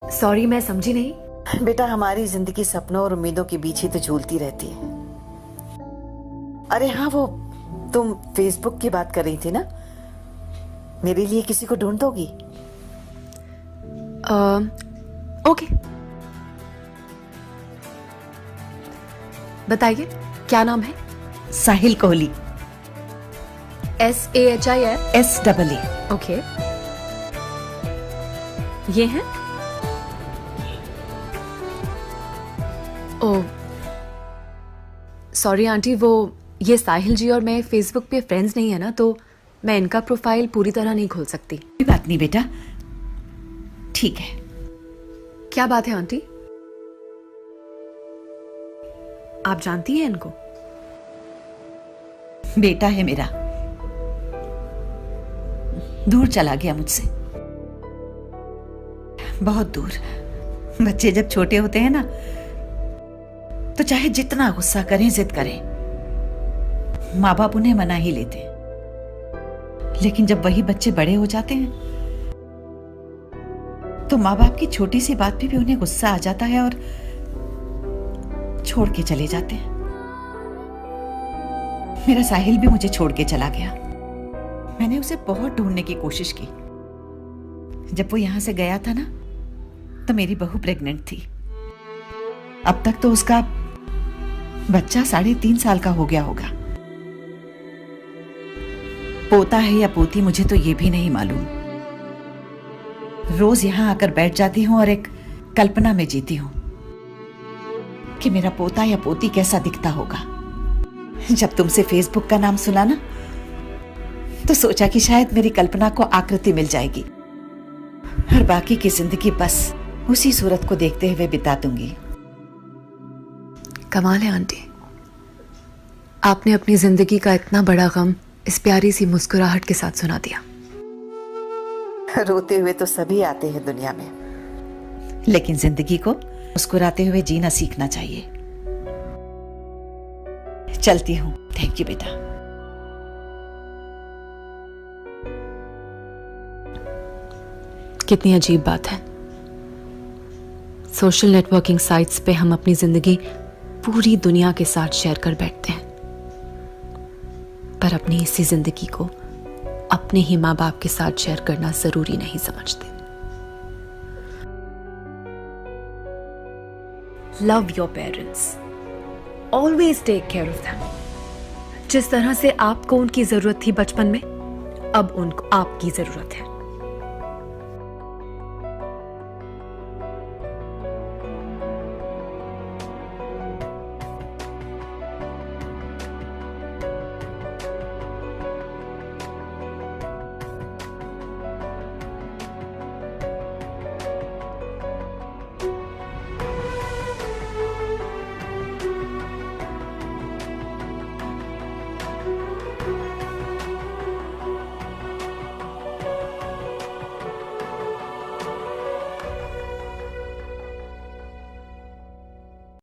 Sorry, मैं समझी नहीं। बेटा, हमारी जिंदगी सपनों और उम्मीदों के बीच ही तो झूलती रहती है। अरे हाँ, वो तुम फेसबुक की बात कर रही थी ना, मेरे लिए किसी को ढूंढ दोगी? ओके, बताइए क्या नाम है? साहिल कोहली। SAHIL? SAA। ओके, ये है? ओ सॉरी आंटी, वो ये साहिल जी और मैं फेसबुक पे फ्रेंड्स नहीं है ना, तो मैं इनका प्रोफाइल पूरी तरह नहीं खोल सकती। कोई बात नहीं बेटा, ठीक है। क्या बात है आंटी? आप जानती हैं इनको? बेटा है मेरा, दूर चला गया मुझसे, बहुत दूर। बच्चे जब छोटे होते हैं ना, तो चाहे जितना गुस्सा करें, जिद करें, माँ बाप उन्हें मना ही लेते हैं। लेकिन जब वही बच्चे बड़े हो जाते हैं, तो माँ बाप की छोटी सी बात पे भी उन्हें गुस्सा आ जाता है और छोड़ के चले जाते हैं। मेरा साहिल भी मुझे छोड़ के चला गया। मैंने उसे बहुत ढूंढने की कोशिश की। जब वो यहां से गया था ना, तो मेरी बहू प्रेग्नेंट थी। अब तक तो उसका बच्चा 3.5 साल का हो गया होगा। पोता है या पोती मुझे तो ये भी नहीं मालूम। रोज यहां आकर बैठ जाती हूं और एक कल्पना में जीती हूं कि मेरा पोता या पोती कैसा दिखता होगा। जब तुमसे फेसबुक का नाम सुना ना, तो सोचा कि शायद मेरी कल्पना को आकृति मिल जाएगी और बाकी की जिंदगी बस उसी सूरत को देखते हुए बिता दूंगी। कमाल है आंटी, आपने अपनी जिंदगी का इतना बड़ा गम इस प्यारी सी मुस्कुराहट के साथ सुना दिया। रोते हुए तो सभी आते हैं दुनिया में, लेकिन जिंदगी को मुस्कुराते हुए जीना सीखना चाहिए। चलती हूं। थैंक यू बेटा। कितनी अजीब बात है, सोशल नेटवर्किंग साइट्स पे हम अपनी जिंदगी पूरी दुनिया के साथ शेयर कर बैठते हैं, पर अपनी इसी जिंदगी को अपने ही माँ बाप के साथ शेयर करना जरूरी नहीं समझते। Love your parents, always take care of them. जिस तरह से आपको उनकी जरूरत थी बचपन में, अब उनको आपकी जरूरत है।